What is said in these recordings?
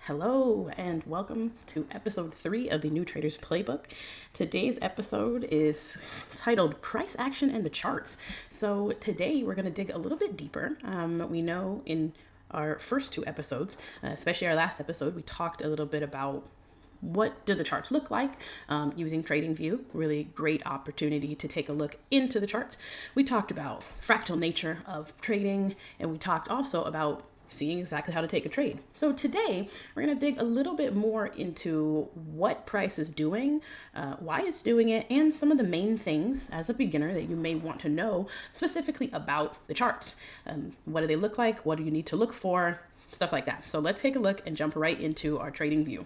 Hello and welcome to episode 3 of the New Traders Playbook. Today's episode is titled Price Action and the Charts. So today we're going to dig a little bit deeper. We know in our first 2 episodes, especially our last episode, we talked a little bit about what do the charts look like using TradingView. Really great opportunity to take a look into the charts. We talked about fractal nature of trading, and we talked also about seeing exactly how to take a trade. So today we're going to dig a little bit more into what price is doing, why it's doing it, and some of the main things as a beginner that you may want to know specifically about the charts. What do they look like? What do you need to look for? Stuff like that. So let's take a look and jump right into our TradingView.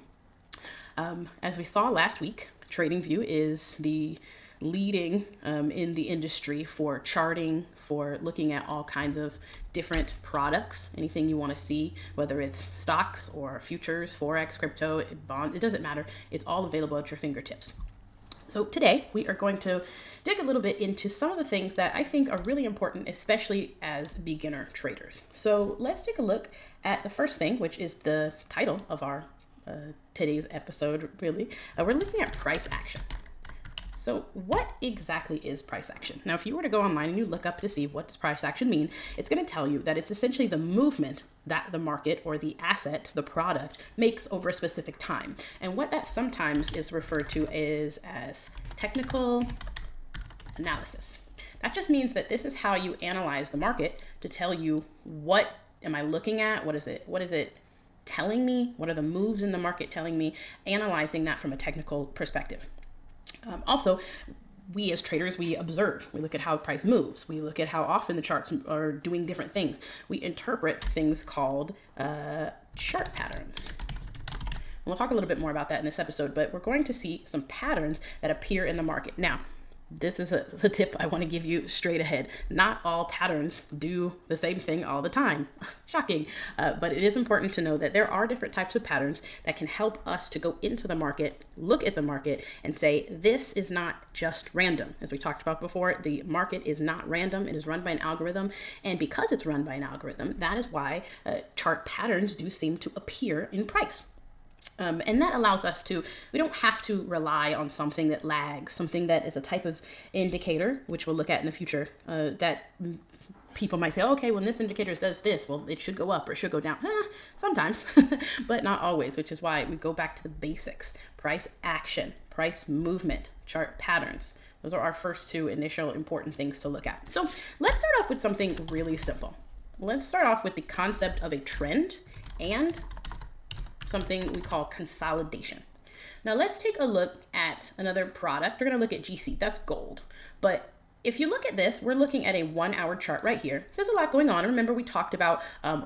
As we saw last week, TradingView is the leading in the industry for charting, for looking at all kinds of different products, anything you want to see, whether it's stocks or futures, forex, crypto, bond, it doesn't matter. It's all available at your fingertips. So today we are going to dig a little bit into some of the things that I think are really important, especially as beginner traders. So let's take a look at the first thing, which is the title of our today's episode, really. We're looking at price action. So what exactly is price action? Now, if you were to go online and you look up to see what does price action mean, it's going to tell you that it's essentially the movement that the market or the asset, the product, makes over a specific time. And what that sometimes is referred to is as technical analysis. That just means that this is how you analyze the market to tell you, what am I looking at? What is it telling me? What are the moves in the market telling me? Analyzing that from a technical perspective. Also, we as traders, we observe. We look at how the price moves. We look at how often the charts are doing different things. We interpret things called chart patterns. And we'll talk a little bit more about that in this episode, but we're going to see some patterns that appear in the market. Now, this is a tip I want to give you straight ahead. Not all patterns do the same thing all the time. Shocking. But it is important to know that there are different types of patterns that can help us to go into the market, look at the market, and say, this is not just random. As we talked about before, the market is not random. It is run by an algorithm. And because it's run by an algorithm, that is why chart patterns do seem to appear in price. And that allows us we don't have to rely on something that lags, something that is a type of indicator, which we'll look at in the future, that people might say, okay, when this indicator does this, well, it should go up or it should go down. Sometimes, but not always, which is why we go back to the basics: price action, price movement, chart patterns. Those are our first 2 initial important things to look at. So let's start off with something really simple. Let's start off with the concept of a trend and something we call consolidation. Now let's take a look at another product. We're going to look at GC. That's gold. But if you look at this, we're looking at a 1-hour chart right here. There's a lot going on. Remember, we talked about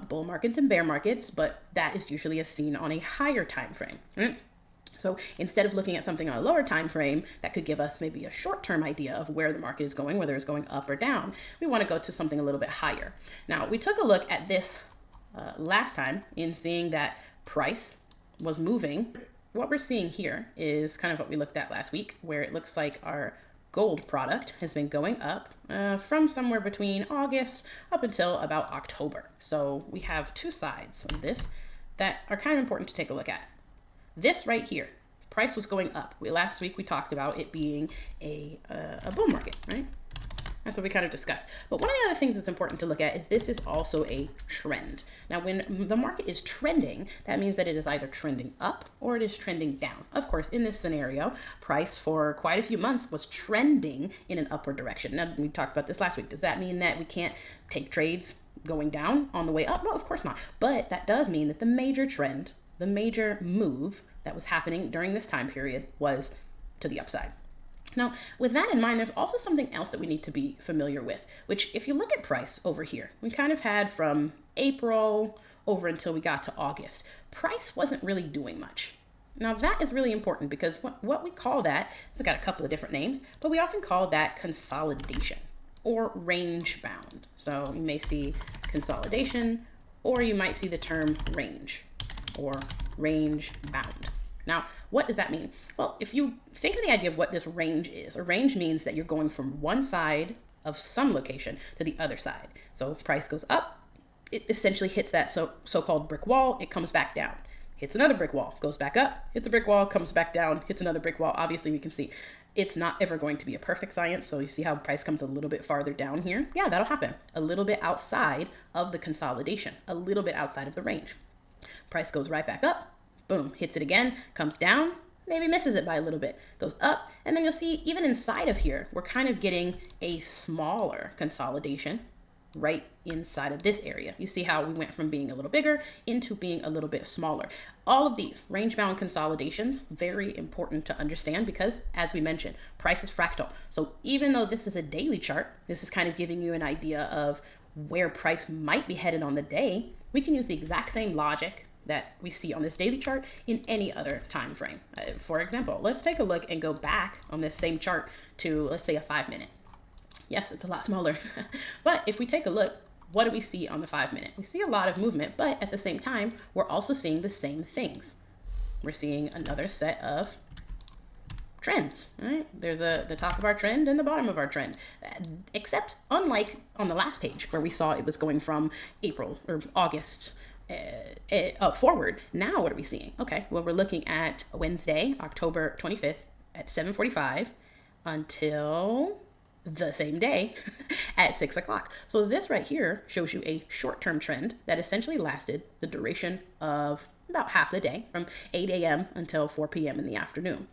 bull markets and bear markets, but that is usually seen on a higher time frame. Right? So instead of looking at something on a lower time frame that could give us maybe a short-term idea of where the market is going, whether it's going up or down, we want to go to something a little bit higher. Now, we took a look at this last time in seeing that price was moving. What we're seeing here is kind of what we looked at last week, where it looks like our gold product has been going up from somewhere between August up until about October. So we have 2 sides of this that are kind of important to take a look at. This right here, price was going up. Last week we talked about it being a bull market, right? That's what we kind of discussed. But one of the other things that's important to look at is this is also a trend. Now, when the market is trending, that means that it is either trending up or it is trending down. Of course, in this scenario, price for quite a few months was trending in an upward direction. Now, we talked about this last week. Does that mean that we can't take trades going down on the way up? No, of course not. But that does mean that the major trend, the major move that was happening during this time period was to the upside. Now, with that in mind, there's also something else that we need to be familiar with, which if you look at price over here, we kind of had from April over until we got to August, price wasn't really doing much. Now, that is really important because what we call that, it's got a couple of different names, but we often call that consolidation or range bound. So you may see consolidation, or you might see the term range or range bound. Now, what does that mean? Well, if you think of the idea of what this range is, a range means that you're going from one side of some location to the other side. So price goes up, it essentially hits that so-called brick wall, it comes back down. hits another brick wall, goes back up, hits a brick wall, comes back down, hits another brick wall. Obviously, we can see it's not ever going to be a perfect science. So you see how price comes a little bit farther down here? Yeah, that'll happen. A little bit outside of the consolidation, a little bit outside of the range. Price goes right back up, boom, hits it again, comes down, maybe misses it by a little bit, goes up, and then you'll see even inside of here, we're kind of getting a smaller consolidation right inside of this area. You see how we went from being a little bigger into being a little bit smaller. All of these range bound consolidations, very important to understand because as we mentioned, price is fractal. So even though this is a daily chart, this is kind of giving you an idea of where price might be headed on the day. We can use the exact same logic that we see on this daily chart in any other time frame. For example, let's take a look and go back on this same chart to, let's say, a 5 minute. Yes, it's a lot smaller. But if we take a look, what do we see on the 5 minute? We see a lot of movement, but at the same time, we're also seeing the same things. We're seeing another set of trends, right? There's the top of our trend and the bottom of our trend, except unlike on the last page where we saw it was going from April or August forward. Now what are we seeing? Okay, well, we're looking at Wednesday, October 25th at 7:45 until the same day at 6 o'clock. So this right here shows you a short-term trend that essentially lasted the duration of about half the day from 8 a.m. until 4 p.m. in the afternoon.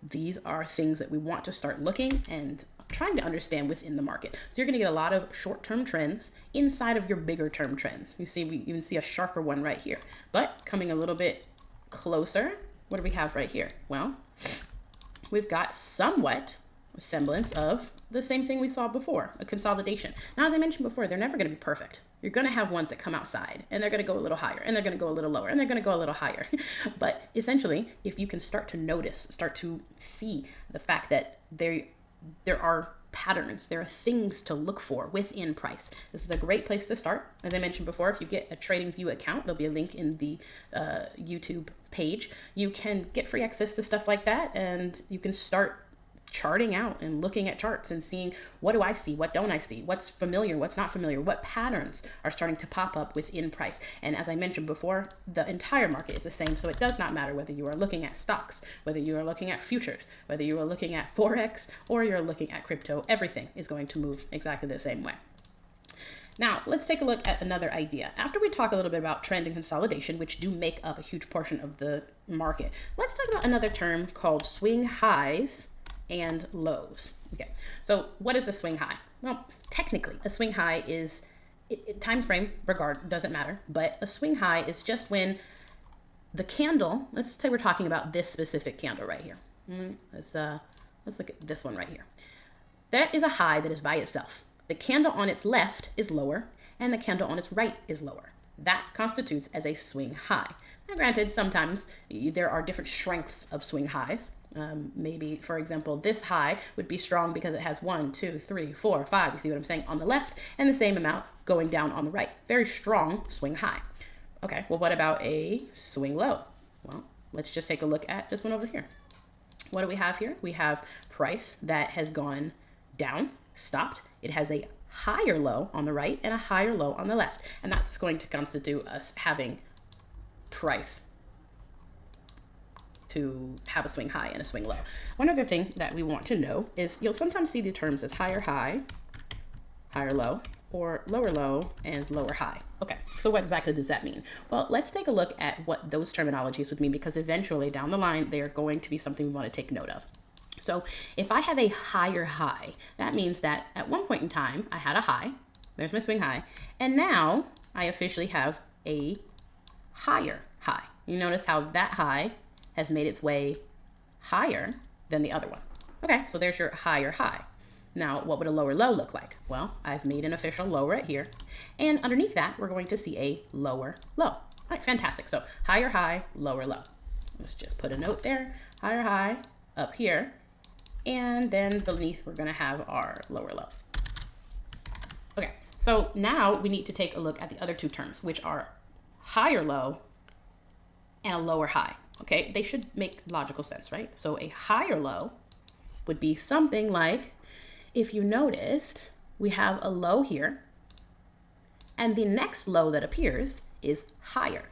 These are things that we want to start looking and trying to understand within the market. So you're going to get a lot of short-term trends inside of your bigger term trends. You see, we even see a sharper one right here, but coming a little bit closer, what do we have right here? Well, we've got somewhat a semblance of the same thing we saw before, a consolidation. Now, as I mentioned before, they're never going to be perfect. You're going to have ones that come outside and they're going to go a little higher and they're going to go a little lower and they're going to go a little higher. But essentially, if you can start to notice, start to see the fact that there are patterns, there are things to look for within price. This is a great place to start. As I mentioned before, if you get a TradingView account, there'll be a link in the YouTube page. You can get free access to stuff like that and you can start charting out and looking at charts and seeing, what do I see? What don't I see? What's familiar? What's not familiar? What patterns are starting to pop up within price? And as I mentioned before, the entire market is the same. So it does not matter whether you are looking at stocks, whether you are looking at futures, whether you are looking at Forex, or you're looking at crypto, everything is going to move exactly the same way. Now, let's take a look at another idea. After we talk a little bit about trend and consolidation, which do make up a huge portion of the market, let's talk about another term called swing highs and lows. Okay, so what is a swing high? Well, technically, a swing high is time frame doesn't matter, but a swing high is just when the candle. Let's say we're talking about this specific candle right here. Let's look at this one right here. That is a high that is by itself. The candle on its left is lower, and the candle on its right is lower. That constitutes as a swing high. Now, granted, sometimes there are different strengths of swing highs. Maybe, for example, this high would be strong because it has 1, 2, 3, 4, 5. You see what I'm saying? On the left, and the same amount going down on the right. Very strong swing high. Okay, well, what about a swing low? Well, let's just take a look at this one over here. What do we have here? We have price that has gone down, stopped. It has a higher low on the right and a higher low on the left. And that's what's going to constitute us having price to have a swing high and a swing low. One other thing that we want to know is you'll sometimes see the terms as higher high, higher low, or lower low and lower high. Okay, so what exactly does that mean? Well, let's take a look at what those terminologies would mean, because eventually down the line, they are going to be something we want to take note of. So if I have a higher high, that means that at one point in time, I had a high, there's my swing high, and now I officially have a higher high. You notice how that high has made its way higher than the other one. Okay, so there's your higher high. Now, what would a lower low look like? Well, I've made an official low right here. And underneath that, we're going to see a lower low. All right, fantastic. So higher high, lower low. Let's just put a note there. Higher high up here. And then beneath, we're gonna have our lower low. Okay, so now we need to take a look at the other two terms, which are higher low and a lower high. Okay, they should make logical sense, right? So a higher low would be something like, if you noticed, we have a low here, and the next low that appears is higher.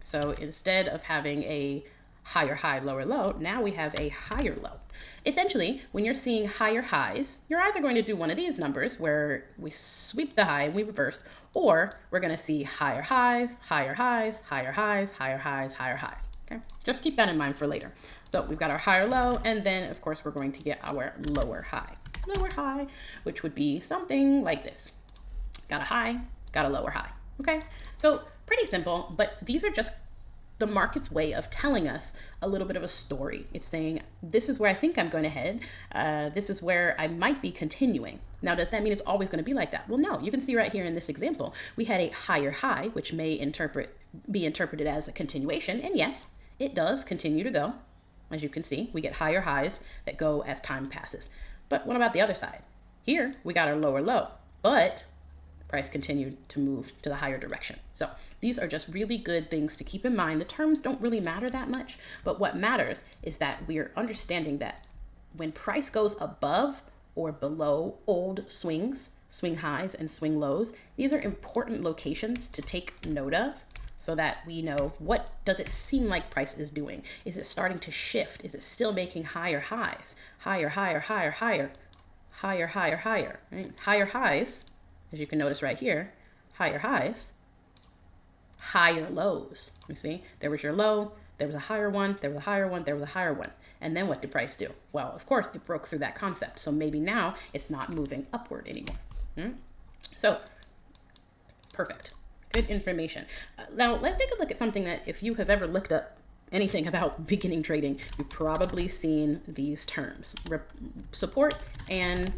So instead of having a higher high, lower low, now we have a higher low. Essentially, when you're seeing higher highs, you're either going to do one of these numbers where we sweep the high and we reverse, or we're going to see higher highs, higher highs, higher highs, higher highs, higher highs. Okay, just keep that in mind for later. So we've got our higher low, and then of course we're going to get our lower high. Lower high, which would be something like this. Got a high, got a lower high. Okay, so pretty simple, but these are just the market's way of telling us a little bit of a story. It's saying, this is where I think I'm going to head. This is where I might be continuing. Now, does that mean it's always going to be like that? Well, no. You can see right here in this example, we had a higher high, which may be interpreted as a continuation. And yes, it does continue to go. As you can see, we get higher highs that go as time passes. But what about the other side? Here, we got our lower low, but price continued to move to the higher direction. So these are just really good things to keep in mind. The terms don't really matter that much, but what matters is that we are understanding that when price goes above or below old swings, swing highs and swing lows, these are important locations to take note of so that we know, what does it seem like price is doing? Is it starting to shift? Is it still making higher highs? Higher, higher, higher, higher, higher, higher, higher, right? Higher highs, as you can notice right here, higher highs, higher lows. You see, there was your low, there was a higher one, there was a higher one, there was a higher one. And then what did price do? Well, of course, it broke through that concept. So maybe now it's not moving upward anymore. So, perfect. Good information. Now, let's take a look at something that if you have ever looked up anything about beginning trading, you've probably seen these terms, support and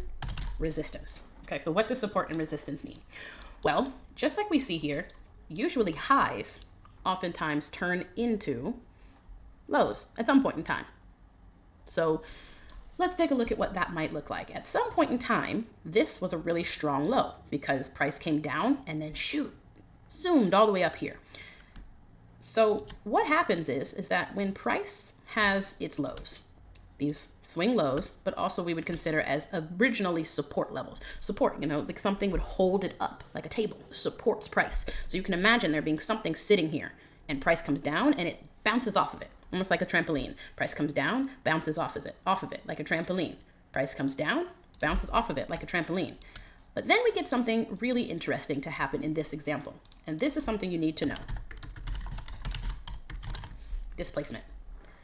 resistance. Okay, so what does support and resistance mean? Well, just like we see here, usually highs oftentimes turn into lows at some point in time. So let's take a look at what that might look like. At some point in time, this was a really strong low because price came down and then zoomed all the way up here. So what happens is that when price has its lows, these swing lows, but also we would consider as originally support levels. Support, like something would hold it up, like a table, supports price. So you can imagine there being something sitting here and price comes down and it bounces off of it, almost like a trampoline. Price comes down, bounces off of it, like a trampoline. Price comes down, bounces off of it, like a trampoline. But then we get something really interesting to happen in this example. And this is something you need to know. Displacement.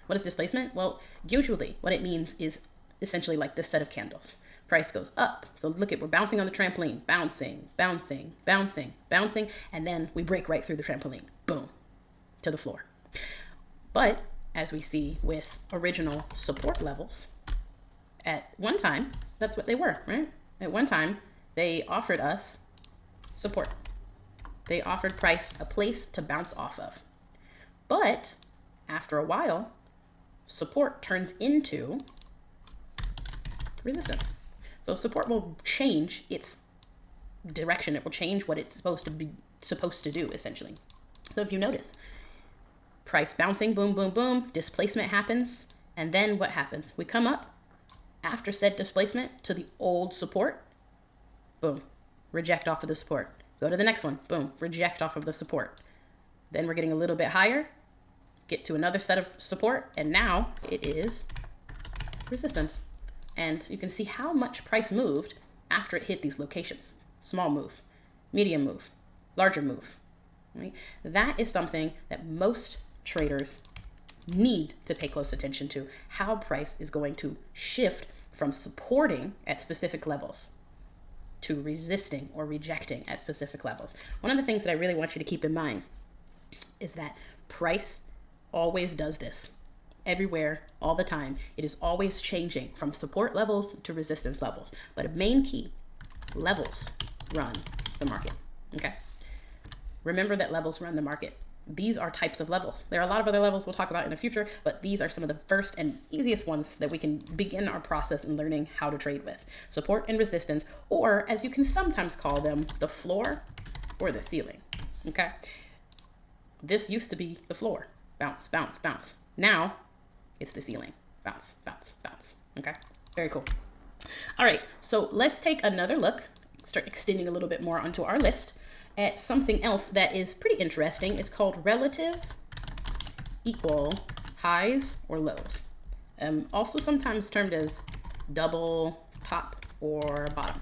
What is displacement? Well, usually what it means is essentially like this set of candles. Price goes up. So look at, we're bouncing on the trampoline, bouncing, bouncing, bouncing, bouncing, and then we break right through the trampoline, boom, to the floor. But as we see with original support levels, at one time, that's what they were, right? At one time, they offered us support. They offered price a place to bounce off of. But after a while, support turns into resistance. So support will change its direction. It will change what it's supposed to do, essentially. So if you notice, price bouncing, boom, boom, boom, displacement happens, and then what happens? We come up after said displacement to the old support, boom, reject off of the support. Go to the next one, boom, reject off of the support. Then we're getting a little bit higher, get to another set of support, and now it is resistance. And you can see how much price moved after it hit these locations. Small move, medium move, larger move. Right? That is something that most traders need to pay close attention to, how price is going to shift from supporting at specific levels to resisting or rejecting at specific levels. One of the things that I really want you to keep in mind is that price always does this. Everywhere, all the time. It is always changing from support levels to resistance levels. But a main key, levels run the market, okay? Remember that levels run the market. These are types of levels. There are a lot of other levels we'll talk about in the future, but these are some of the first and easiest ones that we can begin our process in learning how to trade with. Support and resistance, or as you can sometimes call them, the floor or the ceiling, okay? This used to be the floor. Bounce, bounce, bounce. Now, it's the ceiling. Bounce, bounce, bounce. Okay, very cool. All right, so let's take another look, start extending a little bit more onto our list. at something else that is pretty interesting. It's called relative equal highs or lows. Also sometimes termed as double top or bottom.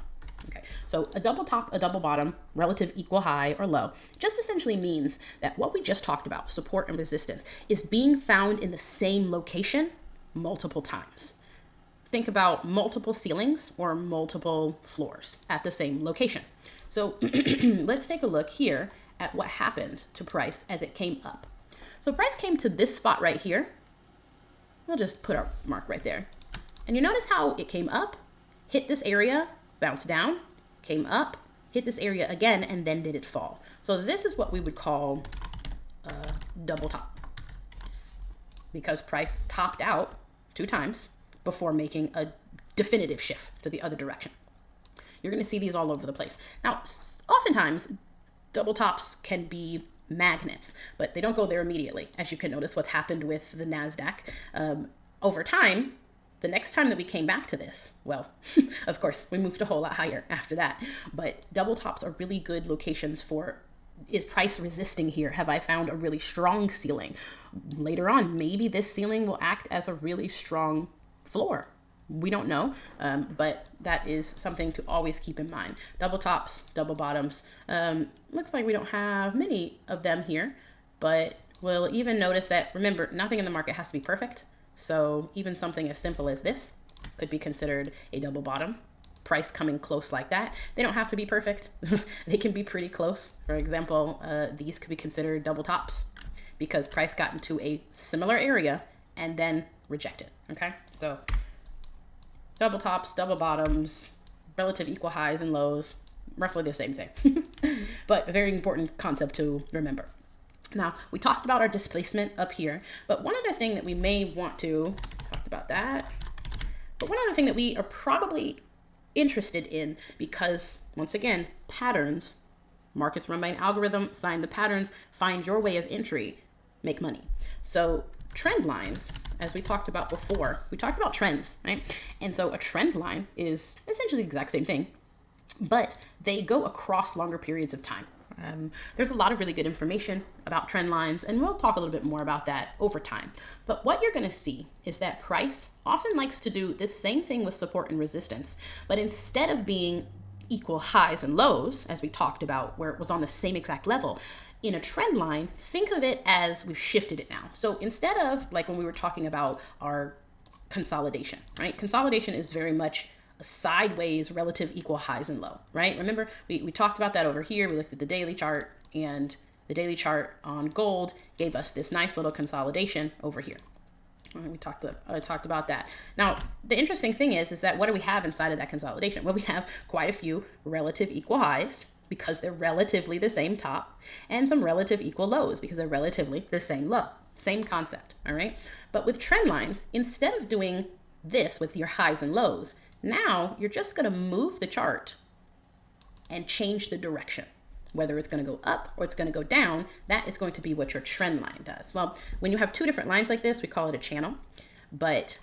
Okay, so a double top, a double bottom, relative equal high or low, just essentially means that what we just talked about, support and resistance, is being found in the same location multiple times. Think about multiple ceilings or multiple floors at the same location. So let's take a look here at what happened to price as it came up. So price came to this spot right here. We'll just put our mark right there. And you notice how it came up, hit this area, bounced down, came up, hit this area again, and then did it fall. So this is what we would call a double top, because price topped out 2 times before making a definitive shift to the other direction. You're going to see these all over the place. Now, oftentimes, double tops can be magnets, but they don't go there immediately. As you can notice what's happened with the NASDAQ. Over time, the next time that we came back to this, well, of course, we moved a whole lot higher after that, but double tops are really good locations for, is price resisting here? Have I found a really strong ceiling? Later on, maybe this ceiling will act as a really strong floor. We don't know, but that is something to always keep in mind. Double tops, double bottoms. Looks like we don't have many of them here, but we'll even notice that, remember, nothing in the market has to be perfect. So even something as simple as this could be considered a double bottom. Price coming close like that. They don't have to be perfect. They can be pretty close. For example, these could be considered double tops because price got into a similar area and then rejected. Okay, so double tops, double bottoms, relative equal highs and lows, roughly the same thing, but a very important concept to remember. Now, we talked about our displacement up here, but one other thing that we may want to, talked about that, but one other thing that we are probably interested in, because once again, patterns, markets run by an algorithm, find the patterns, find your way of entry, make money. So trend lines, as we talked about before, we talked about trends, right? And so a trend line is essentially the exact same thing, but they go across longer periods of time. There's a lot of really good information about trend lines, and we'll talk a little bit more about that over time. But what you're going to see is that price often likes to do this same thing with support and resistance, but instead of being equal highs and lows, as we talked about, where it was on the same exact level, in a trend line, think of it as we've shifted it now. So instead of like when we were talking about our consolidation, right? Consolidation is very much a sideways relative equal highs and low, right? Remember, we talked about that over here. We looked at the daily chart, and the daily chart on gold gave us this nice little consolidation over here. We talked about that. Now, the interesting thing is that what do we have inside of that consolidation? Well, we have quite a few relative equal highs because they're relatively the same top, and some relative equal lows because they're relatively the same low. Same concept, all right? But with trend lines, instead of doing this with your highs and lows, now you're just going to move the chart and change the direction. Whether it's going to go up or it's going to go down, that is going to be what your trend line does. Well, when you have 2 different lines like this, we call it a channel. But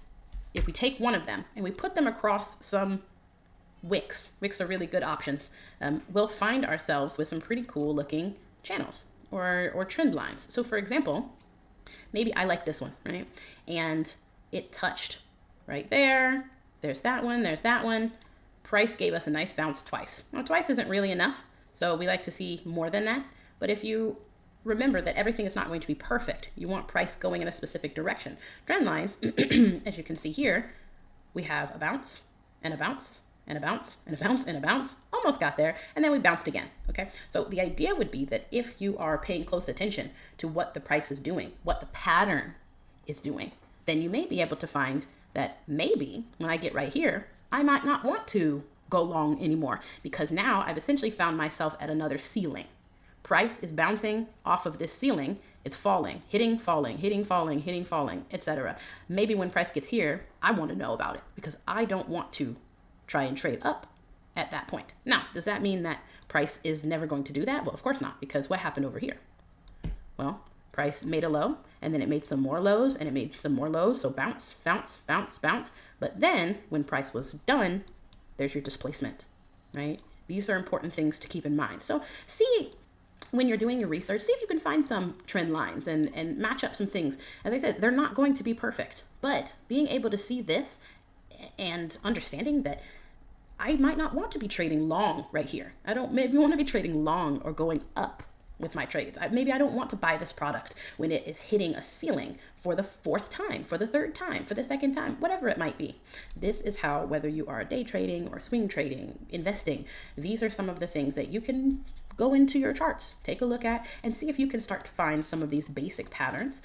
if we take one of them and we put them across some wicks are really good options, we'll find ourselves with some pretty cool looking channels or trend lines. So for example, maybe I like this one, right? And it touched right there. There's that one, there's that one. Price gave us a nice bounce twice. Now, twice isn't really enough, so we like to see more than that. But if you remember that everything is not going to be perfect, you want price going in a specific direction. Trend lines, as you can see here, we have a bounce and a bounce and a bounce and a bounce and a bounce, almost got there, and then we bounced again, okay? So the idea would be that if you are paying close attention to what the price is doing, what the pattern is doing, then you may be able to find that maybe when I get right here, I might not want to go long anymore because now I've essentially found myself at another ceiling. Price is bouncing off of this ceiling. It's falling, hitting, falling, hitting, falling, hitting, falling, etc. Maybe when price gets here, I want to know about it because I don't want to try and trade up at that point. Now, does that mean that price is never going to do that? Well, of course not, because what happened over here? Well, price made a low, and then it made some more lows, and it made some more lows. So bounce, bounce, bounce, bounce. But then when price was done, there's your displacement, right? These are important things to keep in mind. So see when you're doing your research, see if you can find some trend lines and match up some things. As I said, they're not going to be perfect, but being able to see this and understanding that I might not want to be trading long right here. I don't maybe want to be trading long or going up with my trades. Maybe I don't want to buy this product when it is hitting a ceiling for the fourth time, for the third time, for the second time, whatever it might be. This is how, whether you are day trading or swing trading, investing, these are some of the things that you can go into your charts, take a look at, and see if you can start to find some of these basic patterns.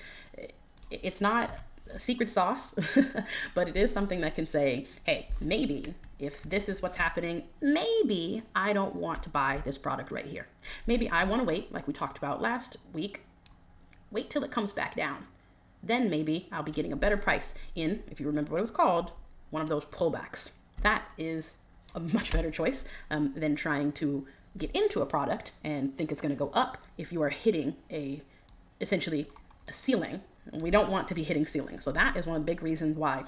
It's not a secret sauce, but it is something that can say, hey, maybe if this is what's happening, maybe I don't want to buy this product right here. Maybe I want to wait, like we talked about last week, wait till it comes back down. Then maybe I'll be getting a better price in, if you remember what it was called, one of those pullbacks. That is a much better choice than trying to get into a product and think it's going to go up if you are hitting essentially a ceiling. We don't want to be hitting ceilings. So that is one of the big reasons why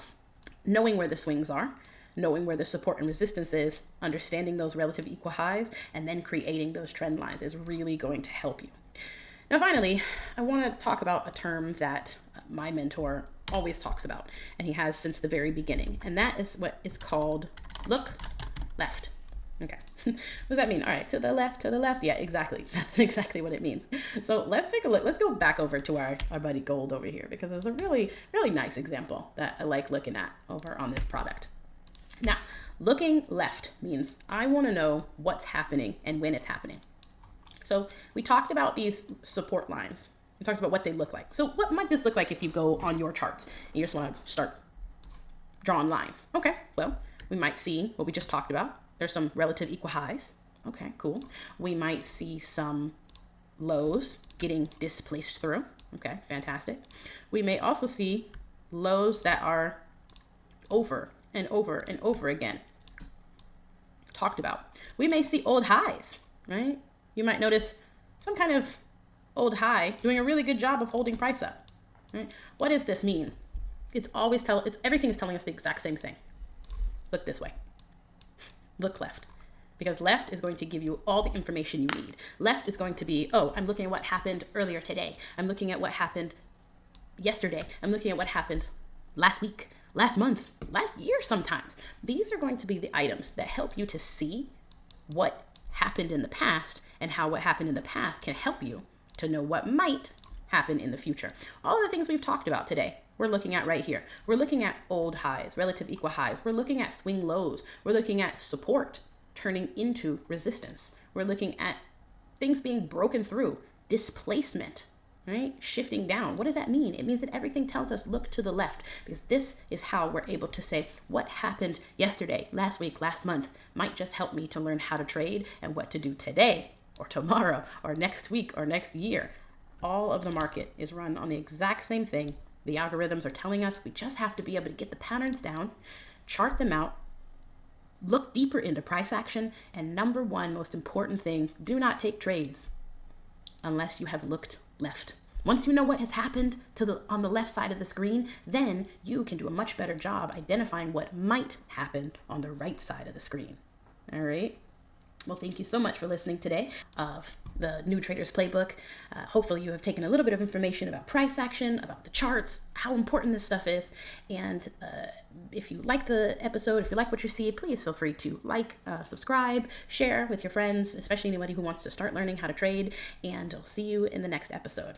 knowing where the swings are, knowing where the support and resistance is, understanding those relative equal highs, and then creating those trend lines is really going to help you. Now, finally, I want to talk about a term that my mentor always talks about, and he has since the very beginning, and that is what is called look left. Okay. What does that mean? All right, to the left, to the left. Yeah, exactly. That's exactly what it means. So let's take a look. Let's go back over to our buddy Gold over here, because there's a really, really nice example that I like looking at over on this product. Now, looking left means I want to know what's happening and when it's happening. So we talked about these support lines. We talked about what they look like. So what might this look like if you go on your charts and you just want to start drawing lines? Okay, well, we might see what we just talked about. There's some relative equal highs. Okay, cool. We might see some lows getting displaced through. Okay, fantastic. We may also see lows that are over and over and over again talked about. We may see old highs, right? You might notice some kind of old high doing a really good job of holding price up, right? What does this mean? Everything is telling us the exact same thing. Look this way. Look left, because left is going to give you all the information you need. Left is going to be, oh, I'm looking at what happened earlier today. I'm looking at what happened yesterday. I'm looking at what happened last week, last month, last year sometimes. These are going to be the items that help you to see what happened in the past and how what happened in the past can help you to know what might happen in the future. All of the things we've talked about today, we're looking at right here. We're looking at old highs, relative equal highs. We're looking at swing lows. We're looking at support turning into resistance. We're looking at things being broken through, displacement, right? Shifting down. What does that mean? It means that everything tells us look to the left, because this is how we're able to say what happened yesterday, last week, last month might just help me to learn how to trade and what to do today or tomorrow or next week or next year. All of the market is run on the exact same thing. The algorithms are telling us we just have to be able to get the patterns down, chart them out, look deeper into price action, and number one most important thing, do not take trades unless you have looked left. Once you know what has happened on the left side of the screen, then you can do a much better job identifying what might happen on the right side of the screen. All right. Well, thank you so much for listening today of the New Traders Playbook. Hopefully you have taken a little bit of information about price action, about the charts, how important this stuff is. And if you like the episode, if you like what you see, please feel free to like, subscribe, share with your friends, especially anybody who wants to start learning how to trade. And I'll see you in the next episode.